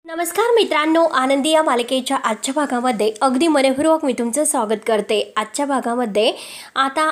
नमस्कार मित्रांनो, आनंदी या मालिकेच्या आजच्या भागामध्ये अगदी मनपूर्वक मी तुमचं स्वागत करते। आजच्या भागामध्ये आता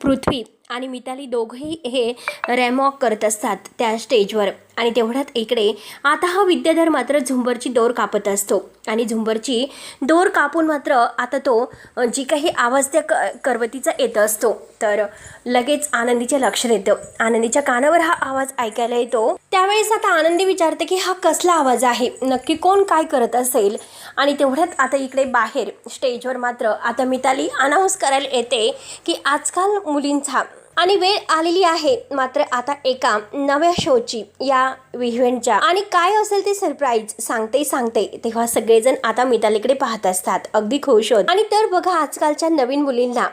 पृथ्वी आणि मिताली दोघंही हे रॅमवॉक करत असतात त्या स्टेजवर आणि तेवढ्यात इकडे आता हा विद्याधर मात्र झुंबरची दोर कापत असतो आणि झुंबरची दोर कापून मात्र आता तो जी काही आवाज त्या करवतीचा येत असतो तर लगेच आनंदीच्या लक्षात येतं। आनंदीच्या कानावर हा आवाज ऐकायला येतो। त्यावेळेस आता आनंदी विचारते की हा कसला आवाज आहे, नक्की कोण काय करत असेल। आणि तेवढ्यात आता इकडे बाहेर स्टेजवर मात्र आता मिताली अनाऊन्स करायला येते की आजकाल मुलींचा आणि वेळ आलेली आहे मात्र आता एका नव्या शोची या इव्हेंटच्या आणि काय असेल ते सरप्राईज सांगते तेव्हा सगळेजण आता मितालीकडे पाहत असतात, अगदी खुश होत। आणि तर बघा आजकालच्या नवीन मुलींना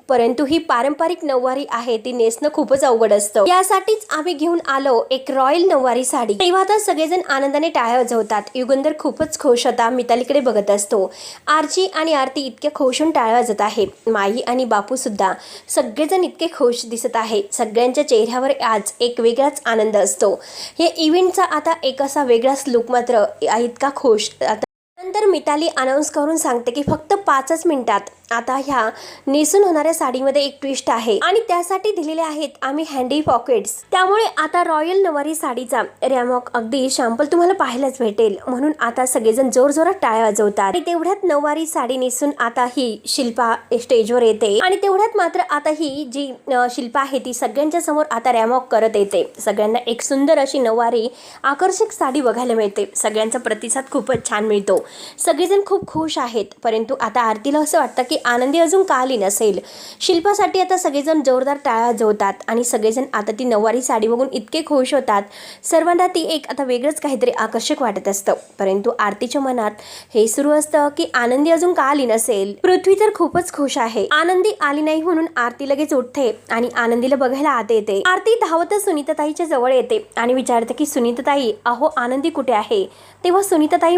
परंतु ही पारंपरिक नऊवारी आहे ती नेसणं खूपच अवघड असतं। यासाठीच आम्ही घेऊन आलो एक रॉयल नऊवारी साडी। तेव्हा आता सगळेजण आनंदाने टाळ्या वाजवतात। युगंधर खूपच खुश होता, मितालीकडे बघत असतो। आरची आणि आरती इतक्या खुश होऊन टाळ्या वाजत आहे। माई आणि बापू सुद्धा सगळेजण इतके खुश दिसत आहे। सगळ्यांच्या चेहऱ्यावर आज एक वेगळाच आनंद असतो। हे इव्हेंटचा आता एक असा वेगळाच लुक मात्र इतका खुश। नंतर मिताली अनाऊन्स करून सांगते की फक्त 5च मिनिटात आता ह्या नेसून होणाऱ्या साडीमध्ये एक ट्विस्ट आहे आणि त्यासाठी दिलेले आहेत आम्ही हँडी पॉकेट्स। त्यामुळे आता रॉयल नऊवारी साडीचा रॅमवॉक अगदी सॅम्पल तुम्हाला पाहायलाच भेटेल। म्हणून आता सगळेजण जोरजोरात टाळ्या वाजवतात आणि तेवढ्यात नऊवारी साडी नेसून आता ही शिल्पा स्टेजवर येते आणि तेवढ्यात मात्र आता ही जी शिल्पा आहे ती सगळ्यांच्या समोर आता रॅमवॉक करत येते। सगळ्यांना एक सुंदर अशी नऊवारी आकर्षक साडी बघायला मिळते। सगळ्यांचा प्रतिसाद खूपच छान मिळतो, सगळेजण खूप खुश आहेत। परंतु आता आरतीला असं वाटतं की आनंदी अजून का आली नसेल। शिल्पासाठी आता सगळेजण जोरदार टाळ्या वाजवतात आणि सगळेजण आता ती नऊवारी साडी बघून इतके खुश होतात। सर्वांना ती एक आता वेगळंच काहीतरी आकर्षक वाटत असतं। परंतु आरतीच्या मनात हे सुरू असतं की आनंदी अजून का आली नसेल। पृथ्वी तर खूपच खुश आहे, आनंदी आली नाही म्हणून आरती लगेच उठते आणि आनंदीला बघायला आत येते। आरती धावतच सुनीताताईच्या जवळ येते आणि विचारते की सुनीताताई अहो आनंदी कुठे आहे। तेव्हा सुनीताताई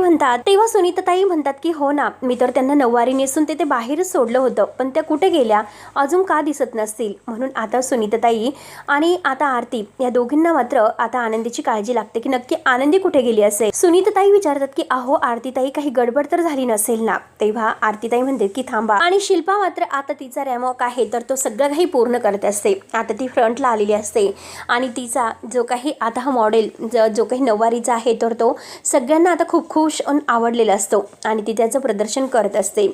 म्हणतात की हो ना, मी तर त्यांना नऊवारी नेसून ते बाहेरच सोडलं होतं, पण त्या कुठे गेल्या अजून का दिसत नसतील। म्हणून आता सुनीताताई आणि आता आरती या दोघींना मात्र आता आनंदीची काळजी लागते की नक्की आनंदी कुठे गेली असेल। सुनीताताई विचारतात की अहो आरतीताई काही गडबड तर झाली नसेल ना। तेव्हा आरतीताई म्हणते की थांबा आणि शिल्पा मात्र आता तिचा रॅमवॉक आहे तर तो सगळं काही पूर्ण करत असते। आता ती फ्रंटला आलेली असते आणि तिचा जो काही आता हा मॉडेल जो काही नऊवारीचा आहे तर तो सगळ्यांना आता खूप खुश आवडलेला असतो आणि ती त्याचं प्रदर्शन करत असते।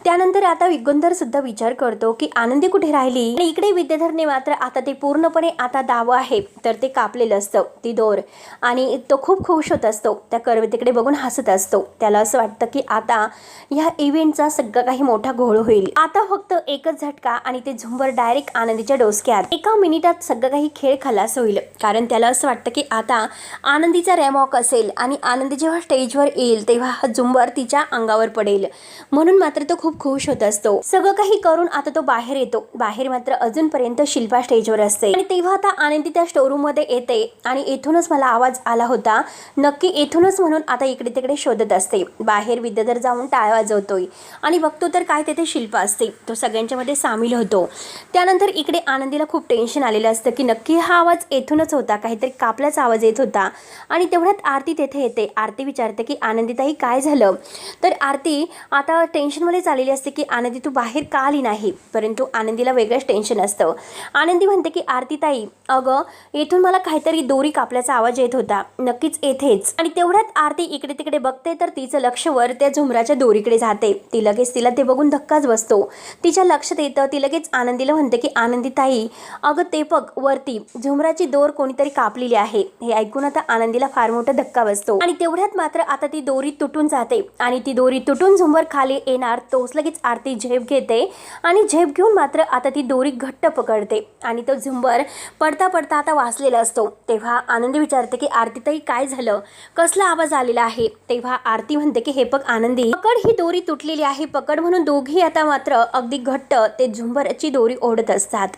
त्यानंतर आता युगंधर सुद्धा विचार करतो की आनंदी कुठे राहिली आणि इकडे विद्याधरने मात्र आता ते पूर्णपणे आता दावं आहे तर ते कापलेलं असतं ती दोर आणि तो खूप खुश होत असतो। त्या करवतीकडे बघून हसत असतो। त्याला असं वाटतं की आता ह्या इव्हेंटचा सगळं काही मोठा घोळ होईल। आता फक्त एकच झटका आणि ते झुंबर डायरेक्ट आनंदीच्या डोसक्यात। एका मिनिटात सगळं काही खेळ खलास होईल, कारण त्याला असं वाटतं की आता आनंदीचा रॅमवॉक असेल आणि आनंदी जेव्हा स्टेजवर येईल तेव्हा हा झुंबर तिच्या अंगावर पडेल। म्हणून मात्र तो खूप खुश होत असतो। सगळं काही करून आता तो बाहेर येतो। बाहेर मात्र अजूनपर्यंत शिल्पा स्टेजवर असते आणि तेव्हा आता आनंदी त्या स्टोरूम मध्ये येते आणि इथूनच मला आवाज आला होता, नक्की इथूनच म्हणून आता इकडे तिकडे शोधत असते। बाहेर विद्याधर जाऊन टाळ्या वाजवतोय आणि बघतो तर काय तेथे शिल्पा असते, तो सगळ्यांच्या मध्ये सामील होतो। त्यानंतर इकडे आनंदीला खूप टेन्शन आलेलं असतं की नक्की हा आवाज इथूनच होता, काहीतरी कापल्याचा आवाज येत होता। आणि तेवढ्यात आरती तेथे येते। आरती विचारते की आनंदीताई काय झालं, तर आरती आता टेन्शनमध्ये चाललेली असते की आनंदी तू बाहेर का आली नाही। परंतु आनंदीला वेगळंच टेन्शन असतं। आनंदी म्हणते की आरतीताई अगं इथून मला काहीतरी दोरी कापल्याचा आवाज येत होता, नक्कीच येथेच। आणि तेवढ्यात आरती इकडे तिकडे बघते तर तिचं लक्ष वर त्या झुमराच्या दोरीकडे जाते। ती लगेच तिला ते बघून धक्काच बसतो। तिच्या लक्षात येतं, ती लगेच आनंदीला म्हणते की आनंदीताई अगं ते बघ वरती झुमराची दोर कोणीतरी कापलेली आहे। हे ऐकून आता आनंदीला फार मोठा धक्का बसतो आणि तेवढ्यात मात्र आता ती दोरी तुटून जाते आणि ती दोरी तुटून झुंबर खाली येणार तोच लगेच आरती झेप घेते आणि झेप घेऊन मात्र आता ती दोरी घट्ट पकडते आणि तो झुंबर पडता पडता आता वाचलेला असतो। तेव्हा आनंदी विचारते की आरतीताई काय झालं, कसला आवाज आलेला आहे। तेव्हा आरती म्हणते की हे बघ आनंदी पकड, ही दोरी तुटलेली आहे पकड। म्हणून दोघी आता मात्र अगदी घट्ट ते झुंबराची दोरी ओढत असतात।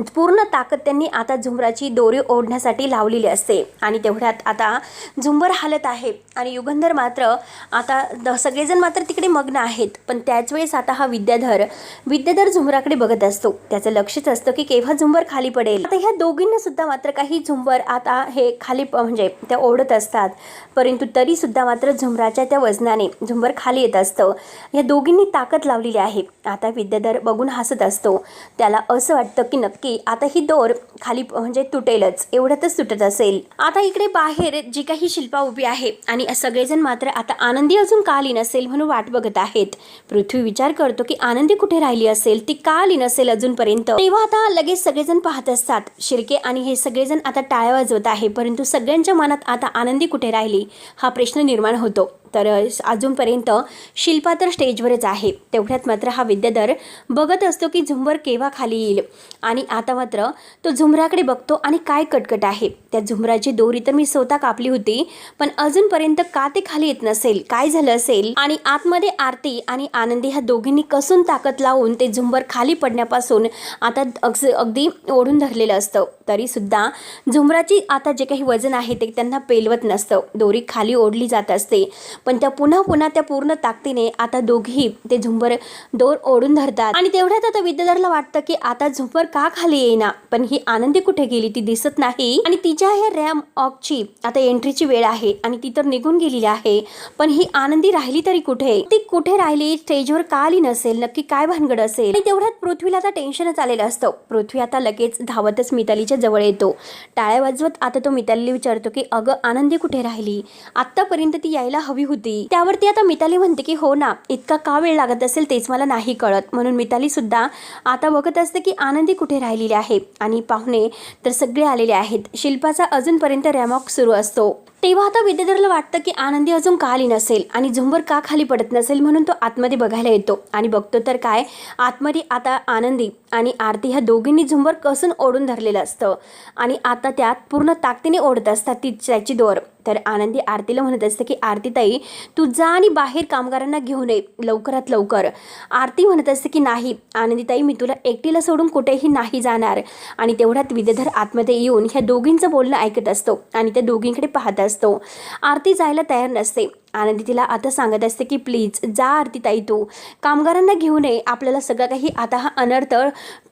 पूर्ण ताकद त्यांनी आता झुंबराची दोरी ओढण्यासाठी लावलेली असते आणि तेवढ्यात आता झुंबर हालत आहे आणि युगंधर मात्र आता आता सगळेजण मात्र तिकडे मग्न आहेत. पण त्याच वेळेस आता हा विद्याधर झुंबराकडे बघत असतो. त्याचं लक्षच असतं की केव्हा झुंबर खाली पडेल. आता ह्या दोघींना सुद्धा मात्र काही झुंबर आता हे खाली म्हणजे त्या ओढत असतात, परंतु तरी सुद्धा मात्र झुंबराच्या त्या वजनाने झुंबर खाली येत असतं. या दोघींनी ताकद लावलेली आहे. आता विद्याधर बघून हसत असतो. त्याला असं वाटतं की नक्की आता ही दोर खाली म्हणजे तुटेलच, एवढ्यातच तुटत असेल. आता इकडे बाहेर जी काही शिल्पा उभी आहे आणि सगळेजण मात्र आता आनंदी अजून का आली नसेल म्हणून वाट बघत आहेत. पृथ्वी विचार करतो की आनंदी कुठे राहिली असेल, ती का आली नसेल अजूनपर्यंत. तेव्हा आता लगेच सगळेजण पाहत असतात. शिर्के आणि हे सगळेजण आता टाळ्या वाजवत आहे, परंतु सगळ्यांच्या मनात आता आनंदी कुठे राहिली हा प्रश्न निर्माण होतो. तर अजूनपर्यंत शिल्पा तर स्टेजवरच आहे. तेवढ्यात मात्र हा विद्याधर बघत असतो की झुंबर केव्हा खाली येईल. आणि आता मात्र तो झुंबराकडे बघतो आणि काय कटकट आहे. त्या झुंबराची दोरी तर मी स्वतः कापली होती, पण अजूनपर्यंत का ते खाली येत नसेल, काय झालं असेल. आणि आतमध्ये आरती आणि आनंदी ह्या दोघींनी कसून ताकद लावून ते झुंबर खाली पडण्यापासून आता अगदी ओढून धरलेलं असतं. तरी सुद्धा झुंबराची आता जे काही वजन आहे ते त्यांना पेलवत नसतं. दोरी खाली ओढली जात असते, पण त्या पुन्हा त्या पूर्ण ताकदीने आता दोघी ते झुंबर दोर ओढून धरतात. आणि तेवढ्यात आता विद्याधरला वाटतं की आता झुंबर का खाली येईना, पण ही आनंदी कुठे गेली, ती दिसत नाही. आणि तिच्या ह्या रॅम ऑकची आता एंट्रीची वेळ आहे आणि ती तर निघून गेलेली आहे, पण ही आनंदी राहिली तरी कुठे, ती कुठे राहिली, स्टेजवर का आली नसेल, नक्की काय भानगड असेल. आणि तेवढ्यात पृथ्वीला आता टेन्शनच आलेलं असतं. पृथ्वी आता लगेच धावतच मितालीच्या जवळ येतो. टाळ्या वाजवत आता तो मितालीला विचारतो की अगं आनंदी कुठे राहिली, आतापर्यंत ती यायला हवी होती. त्यावरती आता मिताली म्हणते की हो ना, इतका का वेळ लागत असेल तेच मला नाही कळत. म्हणून मिताली सुद्धा आता बघत असते की आनंदी कुठे राहिलेली आहे. आणि पाहुणे तर सगळे आलेले आहेत. शिल्पाचा अजूनपर्यंत रॅमॉक सुरू असतो. तेव्हा आता विद्याधरला वाटतं की आनंदी अजून का आली नसेल आणि झुंबर का खाली पडत नसेल, म्हणून तो आतमध्ये बघायला येतो. आणि बघतो तर काय, आतमध्ये आता आनंदी आणि आरती ह्या दोघींनी झुंबर कसून ओढून धरलेलं असतं आणि आता त्यात पूर्ण ताकदीने ओढत असतात त्याची दोर. तर आनंदी आरतीला म्हणत असते की आरती ताई, तू जा आणि बाहेर कामगारांना घेऊन ये लवकरात लवकर. आरती म्हणत असते की नाही आनंदी ताई, मी तुला एकटीला सोडून कुठेही नाही जाणार. आणि तेवढ्यात विद्याधर आतमध्ये येऊन ह्या दोघींचं बोलणं ऐकत असतो आणि त्या दोघींकडे पाहत असतो. आरती जायला तयार नसते. आनंदी तिला आता सांगत असते की प्लीज जा आरती ताई, तू कामगारांना घेऊन ये, आपल्याला सगळं काही आता हा अनर्थ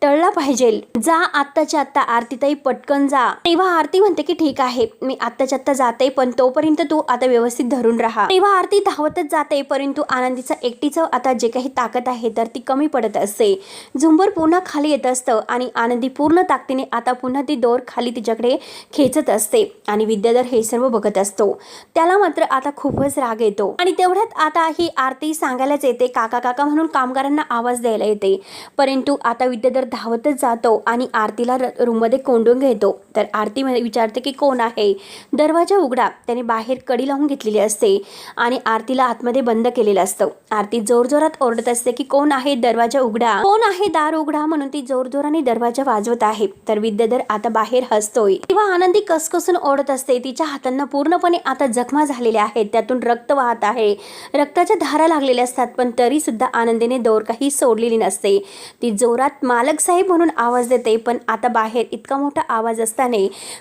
टळला पाहिजे, जा आत्ताच्या आत्ता आरती ताई, पटकन जा. तेव्हा आरती म्हणते की ठीक आहे, मी आत्ताच्या आत्ता जाते, पण तोपर्यंत तू आता व्यवस्थित धरून राहा. तेव्हा आरती धावतच जाते, परंतु आनंदीचं एकटीचं आता जे काही ताकद आहे तर ती कमी पडत असते. झुंबर पुन्हा खाली येत असतं आणि आनंदी पूर्ण ताकदीने आता पुन्हा ती दोर खाली तिच्याकडे खेचत असते. आणि विद्याधर हे सर्व बघत असतो. त्याला मात्र आता खूपच राग येतो. आणि तेवढ्यात आता ही आरती सांगायलाच येते, काका काका म्हणून कामगारांना आवाज द्यायला येते. परंतु आता विद्याधर धावतच जातो आणि आरतीला रूममध्ये कोंडून घेतो. तर आरती विचारते की कोण आहे, दरवाजा उघडा. त्याने बाहेर कडी लावून घेतलेली असते आणि आरतीला आतमध्ये बंद केलेलं असतं. आरती जोरजोरात ओरडत असते की कोण आहे, दरवाजा उघडा, कोण आहे, दार उघडा, म्हणून ती जोरजोराने दरवाजा वाजवत आहे. तर विद्याधर आता बाहेर हसतोय. तेव्हा आनंदी कसकसून ओढत असते. तिच्या हातांना पूर्णपणे आता जखमा झालेल्या आहेत, त्यातून रक्त वाहत आहे, रक्ताच्या धारा लागलेल्या असतात, पण तरी सुद्धा आनंदीने दोर काही सोडलेली नसते. ती जोरात मालक साहेब म्हणून आवाज देते, पण आता बाहेर इतका मोठा आवाज असताना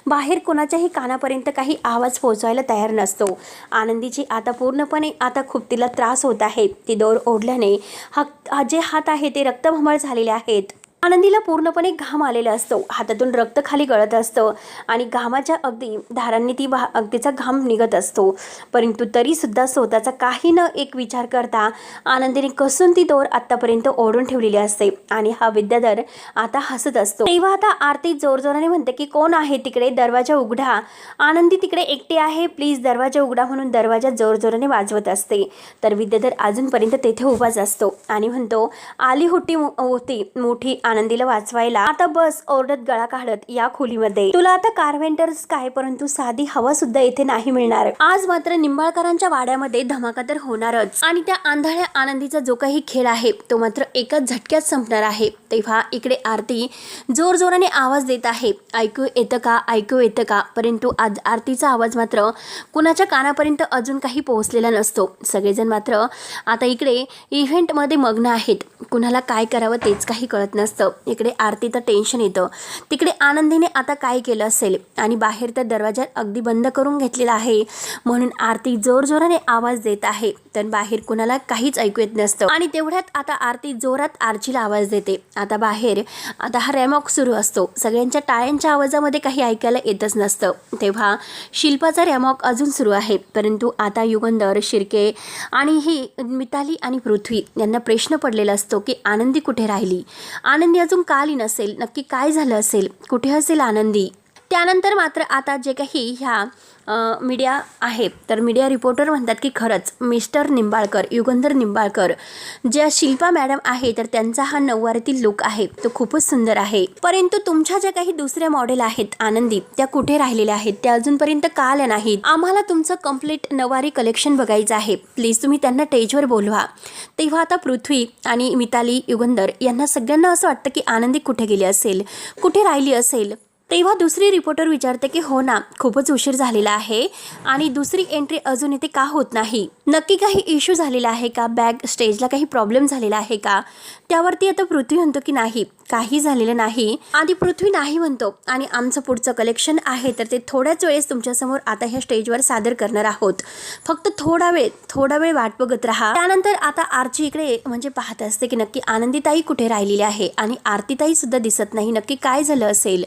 बाहेर कोणाच्याही कानापर्यंत काही आवाज पोहोचवायला तयार नसतो. आनंदीची आता पूर्णपणे आता खूप तिला त्रास होत आहे. ती दोर ओढल्याने जे हात आहे ते रक्तभंबाळ झालेले आहेत. आनंदीला पूर्णपणे घाम आलेला असतो, हातातून रक्त खाली गळत असतं आणि घामाच्या अगदी धारांनी तिचा घाम निघत असतो. परंतु तरी सुद्धा स्वतःचा काही न एक विचार करता आनंदीने कसून ती दोर आतापर्यंत ओढून ठेवलेली असते. आणि हा विद्याधर आता हसत असतो. तेव्हा आता आरती जोरजोराने म्हणते की कोण आहे तिकडे, दरवाजा उघडा, आनंदी तिकडे एकटी आहे, प्लीज दरवाजा उघडा, म्हणून दरवाजा जोरजोराने वाजवत असते. तर विद्याधर अजूनपर्यंत तेथे उभाच असतो आणि म्हणतो, आली होती मोठी आनंदीला वाचवायला, आता बस ओरडत गळा काढत या खोलीमध्ये, तुला आता कारवेंटर्स काय, परंतु साधी हवा सुद्धा येथे नाही मिळणार. आज मात्र निंबाळकरांच्या वाड्यामध्ये धमाका तर होणारच आणि त्या आंधळ्या आनंदीचा जो काही खेळ आहे तो मात्र एकाच झटक्यात संपणार आहे. तेव्हा इकडे आरती जोरजोराने आवाज देत आहे, ऐकू येतं का, ऐकू येतं का, परंतु आज आरतीचा आवाज मात्र कुणाच्या कानापर्यंत अजून काही पोहोचलेला नसतो. सगळेजण मात्र आता इकडे इव्हेंटमध्ये मग्न आहेत. कुणाला काय करावं तेच काही कळत नसतं. असतं. इकडे आरतीचं टेन्शन येतं. तिकडे आनंदीने आता काय केलं असेल आणि बाहेर तर दरवाजा अगदी बंद करून घेतलेला आहे म्हणून आरती जोरजोराने आवाज देत आहे, तर बाहेर कुणाला काहीच ऐकू येत नसतं. आणि तेवढ्यात आता आरती जोरात आर्चीला आवाज देते. आता बाहेर आता हा रॅमॉक सुरू असतो. सगळ्यांच्या टाळ्यांच्या आवाजामध्ये काही ऐकायला येतच नसतं. तेव्हा शिल्पाचा रॅमॉक अजून सुरू आहे, परंतु आता युगंधर, शिर्के आणि ही मिताली आणि पृथ्वी यांना प्रश्न पडलेला असतो की आनंदी कुठे राहिली, आनंदी अजून का आली नसेल, नक्की काय झालं असेल, कुठे असेल आनंदी. त्यानंतर मात्र आता जे काही ह्या मीडिया आहे तर मीडिया रिपोर्टर म्हणतात की खरंच मिस्टर निंबाळकर, युगंधर निंबाळकर ज्या शिल्पा मॅडम आहे तर त्यांचा हा नऊवारीतील लुक आहे तो खूपच सुंदर आहे, परंतु तुमच्या ज्या काही दुसऱ्या मॉडेल आहेत आनंदी त्या कुठे राहिलेल्या आहेत, त्या अजूनपर्यंत का आल्या नाहीत. आम्हाला तुमचं कंप्लीट नऊवारी कलेक्शन बघायचं आहे, प्लीज तुम्ही त्यांना स्टेजवर बोलवा. तेव्हा आता पृथ्वी आणि मिताली, युगंधर यांना सगळ्यांना असं वाटतं की आनंदी कुठे गेली असेल, कुठे राहिली असेल. तेव्हा दुसरी रिपोर्टर विचारते की हो ना, खूपच उशीर झालेला आहे आणि दुसरी एंट्री अजून इथे का होत नाही, नक्की काही इश्यू झालेला आहे का, बॅक स्टेजला काही प्रॉब्लेम झालेला आहे का. त्यावरती आता पृथ्वी म्हणतो की नाही, काही झालेलं नाही. आधी पृथ्वी नाही म्हणतो आणि आमचं पुढचं कलेक्शन आहे तर ते थोड्याच वेळेस तुमच्यासमोर आता ह्या स्टेजवर सादर करणार आहोत, फक्त थोडा वेळ वाट बघत राहा. त्यानंतर आता आरची इकडे म्हणजे पाहत असते की नक्की आनंदीताई कुठे राहिलेली आहे आणि आरतीताई सुद्धा दिसत नाही, नक्की काय झालं असेल.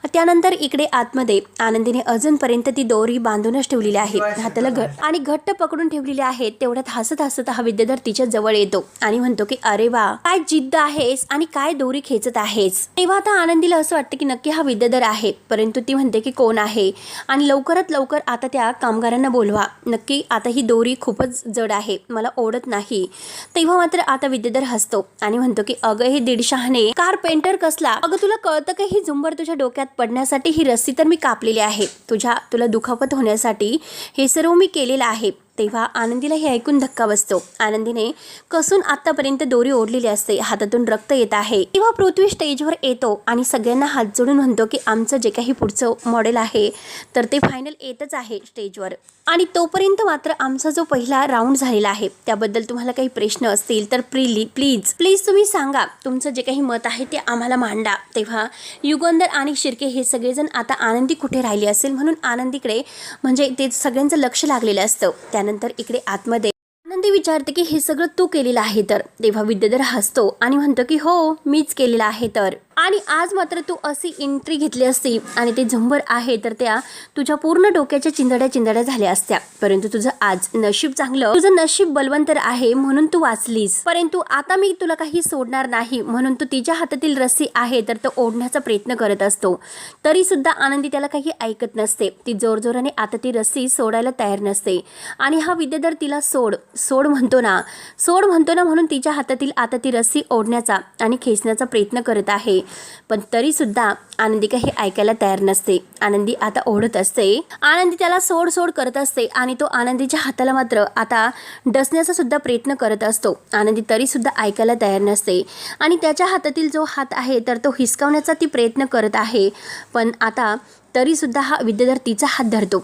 त्यानंतर इकडे आतमध्ये आनंदीने अजूनपर्यंत ती दोरी बांधूनच ठेवलेली आहे, हाताला आणि घट्ट पकडून ठेवलेली आहे. तेवढ्यात हसत हसत हा विद्याधर तिच्या जवळ येतो आणि म्हणतो की अरे वा, काय जिद्द आहेस आणि काय दोरी खेचत आहेस. तेव्हा आता आनंदीला असं वाटतं की नक्की हा विद्याधर आहे, परंतु ती म्हणते की कोण आहे आणि लवकरात लवकर आता त्या कामगारांना बोलवा, नक्की आता ही दोरी खूपच जड आहे, मला ओढत नाही. तेव्हा मात्र आता विद्याधर हसतो आणि म्हणतो की अगं हे दीडशहाने कारपेंटर कसला, अगं तुला कळतं का ही झुंबर तुझ्या डोक्यात पडण्यासाठी ही रस्सी तर मी कापलेली आहे, तुला दुखापत होण्यासाठी हे सर्व मी केलेलं आहे. तेव्हा आनंदीला हे ऐकून धक्का बसतो. आनंदीने कसून आतापर्यंत दोरी ओढलेली असते, हातातून रक्त येत आहे. तेव्हा पृथ्वी स्टेजवर येतो आणि सगळ्यांना हात जोडून म्हणतो की आमचं जे काही पुढचं मॉडेल आहे तर ते फायनल येतच आहे स्टेजवर आणि तोपर्यंत मात्र आमचा जो पहिला राऊंड झालेला आहे त्याबद्दल तुम्हाला काही प्रश्न असतील तर प्लीज तुम्ही सांगा, तुमचं जे काही मत आहे ते आम्हाला मांडा. तेव्हा युगंधर आणि शिर्के हे सगळेजण आता आनंदी कुठे राहिली असेल म्हणून आनंदीकडे म्हणजे ते सगळ्यांचं लक्ष लागलेलं असतं. त्यानंतर इकडे आतमध्ये आनंदी विचारते की हे सगळं तू केलेलं आहे तर. तेव्हा विद्याधर हसतो आणि म्हणतो की हो, मीच केलेलं आहे तर. आणि आज मात्र तू अशी एंट्री घेतली असती आणि ते झुंबर आहे तर त्या तुझ्या पूर्ण डोक्याच्या चिंधड्या झाल्या असत्या, परंतु तुझं आज नशीब चांगलं, तुझं नशीब बलवंतर आहे म्हणून तू वाचलीस. परंतु आता मी तुला काही सोडणार नाही म्हणून तू तिच्या हातातील रस्सी आहे तर तो ओढण्याचा प्रयत्न करत असतो. तरी सुद्धा आनंदी त्याला काही ऐकत नसते. ती जोरजोराने आता ती रस्सी सोडायला तयार नसते आणि हा विद्याधर तिला सोड म्हणतो ना म्हणून तिच्या हातातील आता ती रस्सी ओढण्याचा आणि खेचण्याचा प्रयत्न करत आहे, पण तरी सुद्धा आनंदी काही ऐकायला तयार नसते. आनंदी आता ओढत असते, आनंदी त्याला सोड करत असते आणि तो आनंदीच्या हाताला मात्र आता डसण्याचा सुद्धा प्रयत्न करत असतो. आनंदी तरी सुद्धा ऐकायला तयार नसते आणि त्याच्या हातातील जो हात आहे तर तो हिसकावण्याचा ती प्रयत्न करत आहे, पण आता तरी सुद्धा हा विद्याधर तिचा हात धरतो.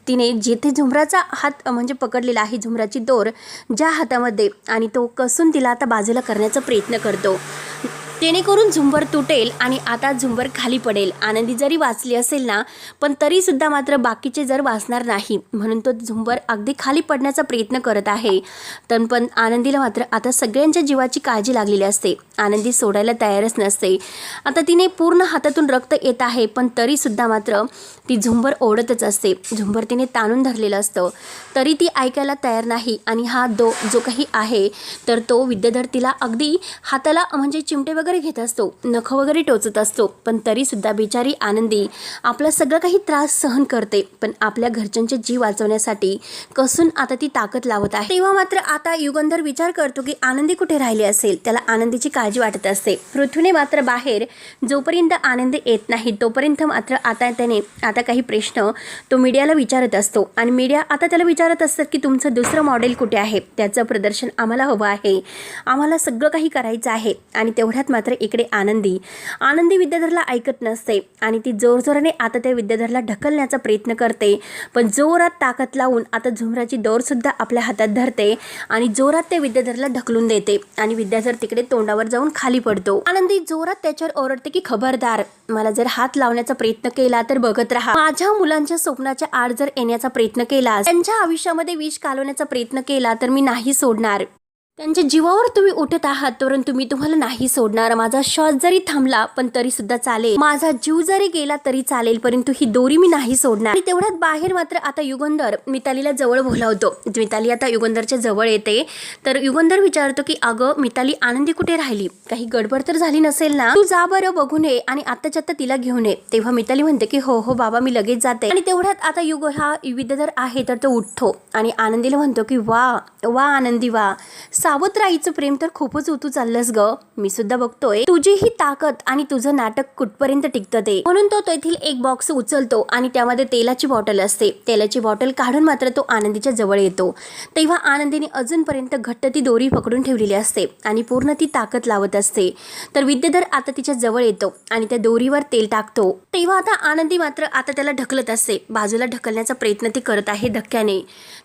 तिने जिथे झुंबराचा हात म्हणजे पकडलेला आहे, झुंबराची दोर ज्या हातामध्ये, आणि तो कसून तिला आता बाजूला करण्याचा प्रयत्न करतो जेणेकरून झुंबर तुटेल आणि आता झुंबर खाली पडेल. आनंदी जरी वाचली असेल ना, पण तरी सुद्धा मात्र बाकीचे जर वाचणार नाही म्हणून तो झुंबर अगदी खाली पडण्याचा प्रयत्न करत आहे. पण आनंदीला मात्र आता सगळ्यांच्या जीवाची काळजी लागलेली असते. आनंदी सोडायला तयारच नसते. आता तिने पूर्ण हातातून रक्त येत आहे पण तरी सुद्धा मात्र ती झुंबर ओढतच असते. झुंबर तिने ताणून धरलेलं असतं तरी ती ऐकायला तयार नाही आणि हा जो काही आहे तर तो विद्याधर तिला अगदी हाताला म्हणजे चिमटे वगैरे घेत असतो, नख वगैरे टोचत असतो, पण तरी सुद्धा बिचारी आनंदी आपला सगळं काही त्रास सहन करते, पण आपल्या घरच्यांचे जीव वाचवण्यासाठी कसून आता ती ताकद लावत आहे. तेव्हा मात्र आता युगंधर विचार करतो की आनंदी कुठे राहिली असेल, त्याला आनंदीची काळजी वाटत असते. पृथ्वीने मात्र बाहेर जोपर्यंत आनंदी येत नाही तोपर्यंत मात्र आता त्याने आता काही प्रश्न तो मीडियाला विचारत असतो आणि मीडिया आता त्याला विचारत असतात की तुमचं दुसरं मॉडेल कुठे आहे, त्याचं प्रदर्शन आम्हाला हवं आहे, आम्हाला सगळं काही करायचं आहे. आणि तेवढ्यात मात्र इकडे आनंदी विद्याधरला ऐकत नसते आणि ती जोरजोराने आता त्या विद्याधरला ढकलण्याचा प्रयत्न करते, पण जोरात ताकद लावून आता झुमराची दोरसुद्धा आपल्या हातात धरते आणि जोरात त्या विद्याधरला ढकलून देते आणि विद्याधर तिकडे तोंडावर जाऊन खाली पडतो. आनंदी जोरात त्याच्यावर ओरडते की खबरदार, मला जर हात लावण्याचा प्रयत्न केला तर बघत राहा. माझ्या मुलांच्या स्वप्नाच्या आड जर येण्याचा प्रयत्न केला, त्यांच्या आयुष्यामध्ये विष कालवण्याचा प्रयत्न केला तर मी नाही सोडणार. त्यांच्या जीवावर तुम्ही उठत आहात परंतु मी तुम्हाला नाही सोडणार. माझा श्वास जरी थांबला पण तरी सुद्धा चालेल, माझा जीव जरी गेला तरी चालेल, परंतु ही दोरी मी नाही सोडणार. आणि तेवढ्यात बाहेर मात्र आता युगंधर मितालीला जवळ बोलावतो. मिताली आता युगंधरच्या जवळ येते तर युगंधर विचारतो की अगं मिताली, आनंदी कुठे राहिली? काही गडबड तर झाली नसेल ना? तू जा बरं बघून ये आणि आत्ताच्या आत्ता तिला घेऊन ये. तेव्हा मिताली म्हणते की हो हो बाबा, मी लगेच जाते. आणि तेवढ्यात आता हा विद्याधर आहे तर तो उठतो आणि आनंदीला म्हणतो की वा वा आनंदी वा, सावत्राईचं प्रेम तर खूपच उतू चाललंस ग. मी सुद्धा बघतोय तुझी ही ताकद आणि तुझं नाटक कुठपर्यंत टिकतं ते. म्हणून तो तेथील एक बॉक्स उचलतो आणि त्यामध्ये तेलाची बॉटल असते. तेलाची बॉटल काढून मात्र तो आनंदीच्या जवळ येतो. तेव्हा आनंदीने अजूनपर्यंत घट्ट ती दोरी पकडून ठेवलेली असते आणि पूर्ण ती ताकद लावत असते. तर विद्याधर आता तिच्या जवळ येतो आणि त्या दोरीवर तेल टाकतो. तेव्हा आता आनंदी मात्र आता त्याला ढकलत असते, बाजूला ढकलण्याचा प्रयत्न ती करत आहे धक्क्याने.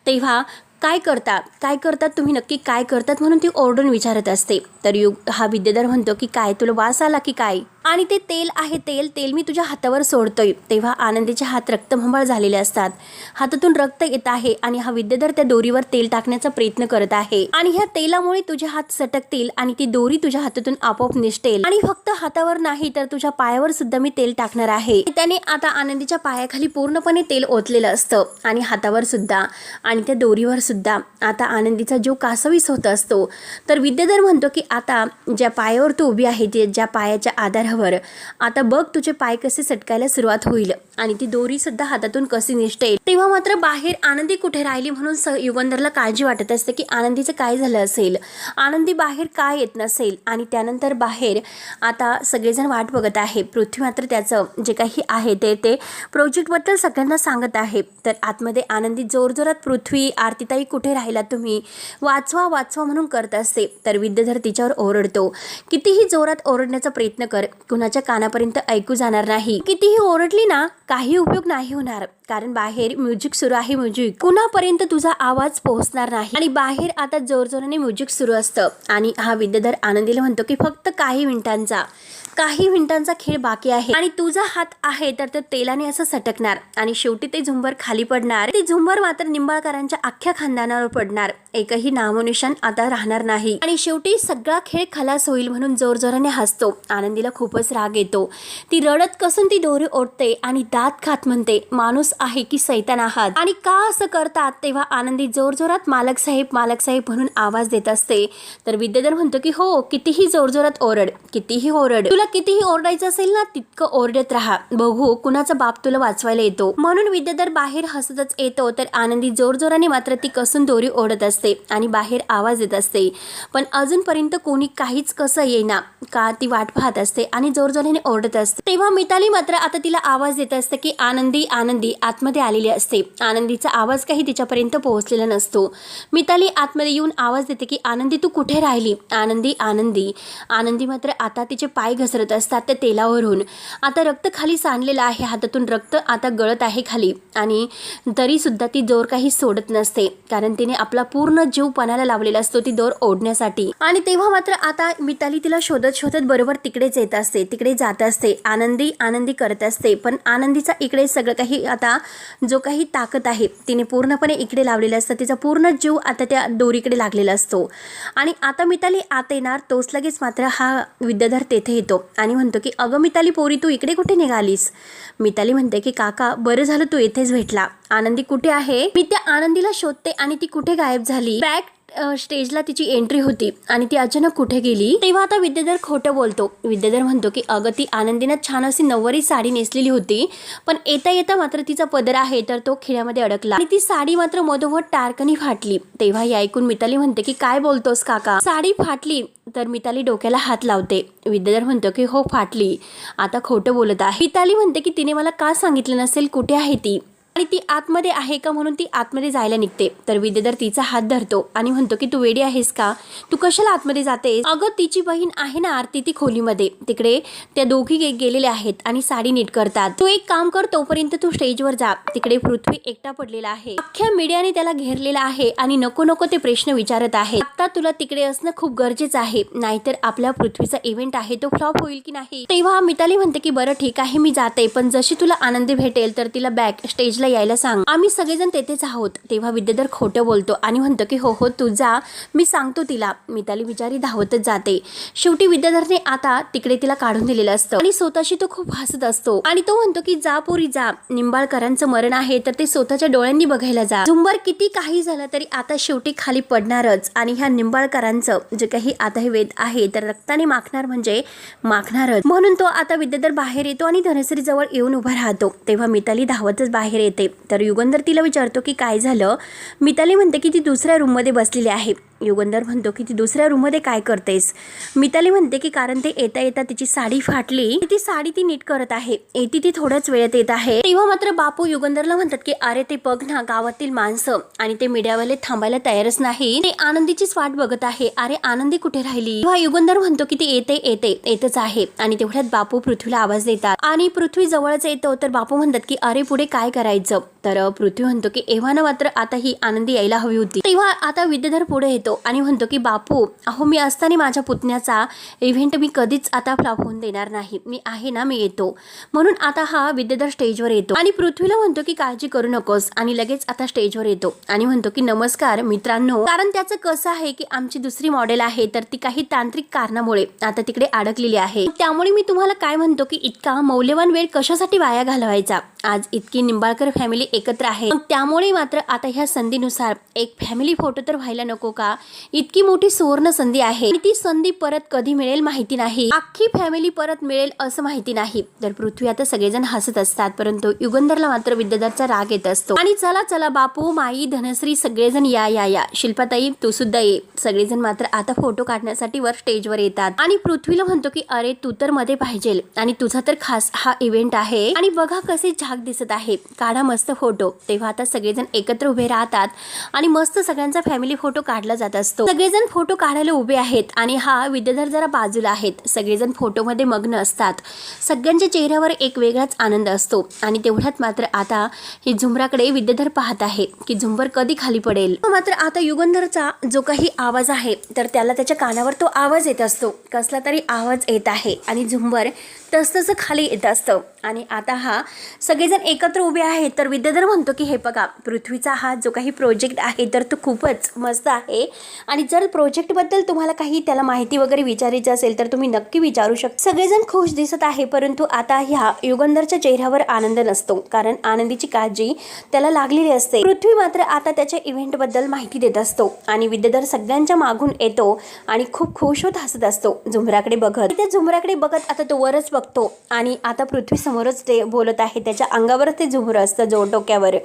तेव्हा काय करतात तुम्ही, नक्की काय करतात म्हणून ती ओरडून विचारत असते. तर हा विद्याधर म्हणतो की काय तुला वास आला की काय? आणि ते तेल आहे, तेल मी तुझ्या हातावर सोडतोय. तेव्हा आनंदीचे हात रक्तभंबाळ झालेले असतात, हातातून रक्त येत आहे आणि हा विद्याधर त्या दोरीवर तेल टाकण्याचा प्रयत्न करत आहे. आणि ह्या तेलामुळे तुझे हात सटकतील आणि ती दोरी तुझ्या हातातून आपोआप निसटेल. आणि फक्त हातावर नाही तर तुझ्या पायावर सुद्धा मी तेल टाकणार आहे. त्याने आता आनंदीच्या पायाखाली पूर्णपणे तेल ओतलेलं असतं आणि हातावर सुद्धा आणि त्या दोरीवर सुद्धा. आता आनंदीचा जीव कासवीस होत असतो. तर विद्याधर म्हणतो की आता ज्या पायावर तू उभी आहे, ज्या पायाच्या आधारावर आता बघ तुझे पाय कसे सटकायला सुरुवात होईल आणि ती दोरी सुद्धा हातातून कशी निसटेल. तेव्हा मात्र बाहेर आनंदी कुठे राहिली म्हणून युगंधरला काळजी वाटत असते की आनंदीचं काय झालं असेल, आनंदी बाहेर काय येत नसेल. आणि त्यानंतर बाहेर आता सगळेजण वाट बघत आहे. पृथ्वी मात्र त्याचं जे काही आहे ते प्रोजेक्टबद्दल सगळ्यांना सांगत आहे. तर आतमध्ये आनंदी जोरजोरात पृथ्वी, आरतीताई कुठे राहिला तुम्ही, वाचवा म्हणून करत असते. तर विद्याधर तिच्यावर ओरडतो, कितीही जोरात ओरडण्याचा प्रयत्न कर, कुणाच्या कानापर्यंत ऐकू जाणार नाही. कितीही ओरडली ना काही उपयोग नाही होणार, कारण बाहेर म्युझिक सुरू आहे. म्युझिक कुणापर्यंत तुझा आवाज पोहोचणार नाही. आणि बाहेर आता जोरजोराने म्युझिक सुरू असतं आणि हा विद्याधर आनंदीला म्हणतो की फक्त काही मिनिटांचा खेळ बाकी आहे आणि तुझा हात आहे तर ते तेलाने असं सटकणार आणि शेवटी ते झुंबर खाली पडणार. ते झुंबर मात्र निंबाळकरांच्या अख्ख्या खानदानावर पडणार, एकही नामोनिशान आता राहणार नाही आणि शेवटी सगळा खेळ खलास होईल. म्हणून जोरजोराने हसतो. आनंदीला खूपच राग येतो. ती रडत कसून ती दोरी ओढते आणि दात खात म्हणते, माणूस आहे की सैतान आहात आणि का असं करतात? तेव्हा आनंदी जोरजोरात मालक साहेब म्हणून आवाज देत असते. तर विद्याधर म्हणतो की हो, कितीही जोरजोरात ओरड, तुला कितीही ओरडायचं असेल ना तितकं ओरडत राहा, बघू कुणाचा बाप तुला वाचवायला येतो. म्हणून विद्याधर बाहेर हसतच येतो. तर आनंदी जोरजोराने मात्र ती कसून दोरी ओढत असते आणि बाहेर आवाज येत असते, पण अजूनपर्यंत कोणी काहीच कसं येईना का ती वाट पाहत असते आणि जोरजोराने ओरडत असते. तेव्हा मिताली मात्र आता तिला आवाज देत असते की आनंदी आतमध्ये आलेली असते. आनंदीचा आवाज काही तिच्यापर्यंत पोहोचलेला नसतो. मिताली आतमध्ये येऊन आवाज देते की आनंदी तू कुठे राहिली? आनंदी मात्र आता तिचे पाय घसरत असतात त्या तेलावरून. आता रक्त खाली सांडलेलं आहे, हातातून रक्त आता गळत आहे खाली आणि तरी सुद्धा ती दोर काही सोडत नसते, कारण तिने आपला पूर्ण जीव पणाला लावलेला असतो ती दोर ओढण्यासाठी. आणि तेव्हा मात्र आता मिताली तिला शोधत बरोबर तिकडेच येत असते, तिकडे जात असते. आनंदी करत असते, पण आनंदीचा इकडे सगळं काही आता जो काही ताकद आहे तिने पूर्णपणे इकडे लावलेला असतं. तिचा पूर्ण जीव आता त्या दोरीकडे लागलेला असतो. आणि आता मिताली आत येणार तोच लगेच मात्र हा विद्याधर तेथे येतो आणि म्हणतो की अगं मिताली पोरी, तू इकडे कुठे निघालीस? मिताली म्हणते की काका, बरं झालं तू येथेच भेटला. आनंदी कुठे आहे? मी त्या आनंदीला शोधते आणि ती कुठे गायब झाली? स्टेजला तिची एंट्री होती आणि ती अचानक कुठे गेली? तेव्हा आता विद्याधर खोटं बोलतो. विद्याधर म्हणतो की अगं ती आनंदीनं छान अशी नववारी साडी नेसलेली होती, पण येता मात्र तिचा पदर आहे तर तो खिळ्यामध्ये अडकला आणि ती साडी मात्र मधोमध टारकनी फाटली. तेव्हा हे ऐकून मिताली म्हणते की काय बोलतोस काका, साडी फाटली? तर मिताली डोक्याला हात लावते. विद्याधर म्हणतो की हो फाटली, आता खोटं बोलत आहे. मिताली म्हणते की तिने मला का सांगितलं नसेल कुठे आहे ती? आणि ती आतमध्ये आहे का म्हणून ती आतमध्ये जायला निघते. तर विद्याधर तिचा हात धरतो आणि म्हणतो की तू वेडी आहेस का, तू कशाला आतमध्ये जातेस. अगं तिची बहीण आहे ना आरती ती खोलीमध्ये, तिकडे त्या दोघी गेलेल्या आहेत आणि साडी नीट करतात. तू एक काम कर, तोपर्यंत तू स्टेजवर जा. तिकडे पृथ्वी एकटा पडलेला आहे, अख्ख्या मीडियाने त्याला घेरलेला आहे आणि नको नको ते प्रश्न विचारत आहे. आता तुला तिकडे असणं खूप गरजेचं आहे, नाहीतर आपल्या पृथ्वीचा इव्हेंट आहे तो फ्लॉप होईल की नाही. तेव्हा मिताली म्हणते की बरं ठीक आहे मी जाते, पण जशी तुला आनंदी भेटेल तर तिला बॅक स्टेजला यायला सांग, आम्ही सगळेजण तेथेच आहोत. तेव्हा विद्याधर खोटं बोलतो आणि म्हणतो की हो तू जा, मी सांगतो तिला. मिताली बिचारी धावतच जाते. शेवटी विद्याधरने आता तिकडे तिला काढून दिलेलं असतं आणि स्वतःशी तो खूप हसत असतो आणि तो म्हणतो की जा पोरी जा, निंबाळकरांचं मरण आहे तर ते स्वतःच्या डोळ्यांनी बघायला जा. झुंबर किती काही झालं तरी आता शेवटी खाली पडणारच आणि ह्या निंबाळकरांचं जे काही आता हे वेद आहे तर रक्ताने माखणार म्हणजे माखणारच. म्हणून तो आता विद्याधर बाहेर येतो आणि धनश्री जवळ येऊन उभा राहतो. तेव्हा मिताली धावतच बाहेर येते. तर युगंधर तिला विचारतो की काय झालं. मिताली म्हणते की ती दुसऱ्या रूममध्ये बसलेली आहे. युगंधर म्हणतो की ती दुसऱ्या रूममध्ये काय करतेस. मिताली म्हणते की कारण ते येता येता तिची साडी फाटली, ती साडी ती नीट करत आहे, येते ती थोड्याच वेळात येत आहे. तेव्हा मात्र बापू युगंधरला म्हणतात की अरे ते बघ ना, गावातील माणसं आणि ते मीडियावाले थांबायला तयारच नाही, ते आनंदीचीच वाट बघत आहे. अरे आनंदी कुठे राहिली. तेव्हा युगंधर म्हणतो की ती येतच आहे. आणि तेवढ्यात बापू पृथ्वीला आवाज देतात आणि पृथ्वी जवळच येतो. तर बापू म्हणतात की अरे पुढे काय करायचं. तर पृथ्वी म्हणतो की एव्हाना मात्र आता ही आनंदी यायला हवी होती. तेव्हा आता विद्याधर पुढे येतो आणि म्हणतो की बापू अहो मी असताना माझ्या पुतण्याचा इव्हेंट मी कधीच आता फ्लॉप होऊन देणार नाही, मी आहे ना, मी येतो. म्हणून आता हा विद्याधर स्टेजवर येतो आणि पृथ्वीला म्हणतो की काळजी करू नकोस आणि लगेच आता स्टेजवर येतो आणि म्हणतो की नमस्कार मित्रांनो. कारण त्याचं कसं आहे की आमची दुसरी मॉडेल आहे तर ती काही तांत्रिक कारणामुळे आता तिकडे अडकलेली आहे, त्यामुळे मी तुम्हाला काय म्हणतो की इतका मौल्यवान वेळ कशासाठी वाया घालवायचा. आज इतकी निंबाळकर फॅमिली एकत्र आहे, त्यामुळे मात्र आता ह्या संधीनुसार एक फॅमिली फोटो तर व्हायला नको का. इतकी मोठी सुवर्ण संधी आहे आणि ती संधी परत कधी मिळेल माहिती नाही, अख्खी फॅमिली परत मिळेल असं माहिती नाही. तर पृथ्वी आता सगळेजण हसत असतात, परंतु युगंधरला मात्र विद्याधरचा राग येत असतो आणि चला चला बापू माई धनश्री सगळेजण या या या, शिल्पाताई तू सुद्धा ये. सगळेजण मात्र आता फोटो काढण्यासाठी वर स्टेजवर येतात आणि पृथ्वीला म्हणतो की अरे तू तर मध्ये पाहिजे आणि तुझा तर खास हा इव्हेंट आहे आणि बघा कसे झाक दिसत आहे, काढा मस्त फोटो. तेव्हा आता सगळेजण एकत्र उभे राहतात आणि मस्त सगळ्यांचा फॅमिली फोटो काढला जात असतो. सगळेजण फोटो काढायला उभे आहेत आणि हा विद्याधर जरा बाजूला आहेत. सगळेजण फोटोमध्ये मग्न असतात, सगळ्यांच्या चेहऱ्यावर एक वेगळाच आनंद असतो आणि तेवढ्यात मात्र आता ही झुंबराकडे विद्याधर पाहत आहे की झुंबर कधी खाली पडेल. मात्र आता युगंधरचा जो काही आवाज आहे तर त्याला त्याच्या कानावर तो आवाज येत असतो, कसला तरी आवाज येत आहे आणि झुंबर तसतसं खाली येत असतं आणि आता हा सगळेजण एकत्र उभे आहेत. तर विद्याधर म्हणतो की हे बघा पृथ्वीचा हा जो काही प्रोजेक्ट आहे तर तो खूपच मस्त आहे आणि जर प्रोजेक्टबद्दल तुम्हाला काही त्याला माहिती वगैरे विचारायची असेल तर तुम्ही नक्की विचारू शकता. सगळेजण खुश दिसत आहे, परंतु आता ह्या युगंधरच्या चेहऱ्यावर आनंद नसतो, कारण आनंदीची काळजी त्याला लागलेली असते. पृथ्वी मात्र आता त्याच्या इव्हेंटबद्दल माहिती देत असतो आणि विद्याधर सगळ्यांच्या मागून येतो आणि खूप खुश होत हसत असतो झुंबराकडे बघत. त्या झुंबराकडे बघत आता तो वरच बघतो आणि आता पृथ्वी समोरच ते बोलत आहे, त्याच्या अंगावरच ते झुंबर असतं जो डोक्यावर.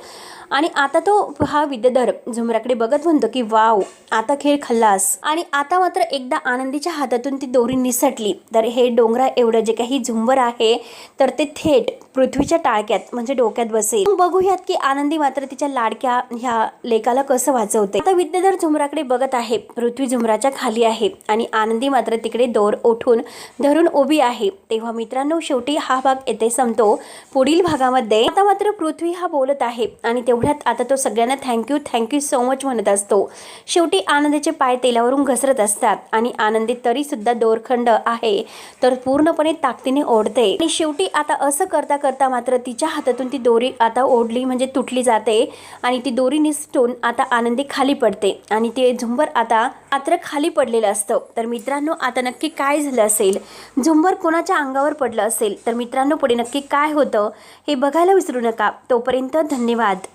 आणि आता तो हा विद्याधर झुंबराकडे बघत म्हणतो की वाव आता खेळ खल्लास. आणि आता मात्र एकदा आनंदीच्या हातातून ती दोरी निसटली तर हे डोंगरा एवढं जे काही झुंबर आहे तर ते थेट पृथ्वीच्या टाळक्यात म्हणजे डोक्यात बसेल. बघूयात की आनंदी मात्र तिच्या लाडक्या ह्या लेकाला कसं वाचवते. आता विद्याधर झुंबराकडे बघत आहे, पृथ्वी झुंबराच्या खाली आहे आणि आनंदी मात्र तिकडे दोर ओठून धरून उभी आहे. तेव्हा मित्रांनो शेवटी हा भाग येथे संपतो. पुढील भागामध्ये आता मात्र पृथ्वी हा बोलत आहे आणि तेवढ्यात आता तो सगळ्यांना थँक्यू सो मच म्हणत असतो. शेवटी आनंदीचे पाय तेलावरून घसरत असतात आणि आनंदी तरी सुद्धा दोरखंड आहे तर पूर्णपणे ताकदीने ओढते आणि शेवटी आता असं करता करता मात्र तिच्या हातातून ती दोरी आता ओढली म्हणजे तुटली जाते आणि ती दोरी निसटून आता आनंदी खाली पडते आणि ते झुंबर आता मात्र खाली पडलेलं असतं. तर मित्रांनो आता नक्की काय झालं असेल, झुंबर कोणाच्या अंगावर पडलं असेल तर मित्रांनो पुढे नक्की काय होतं हे बघायला विसरू नका. तोपर्यंत धन्यवाद.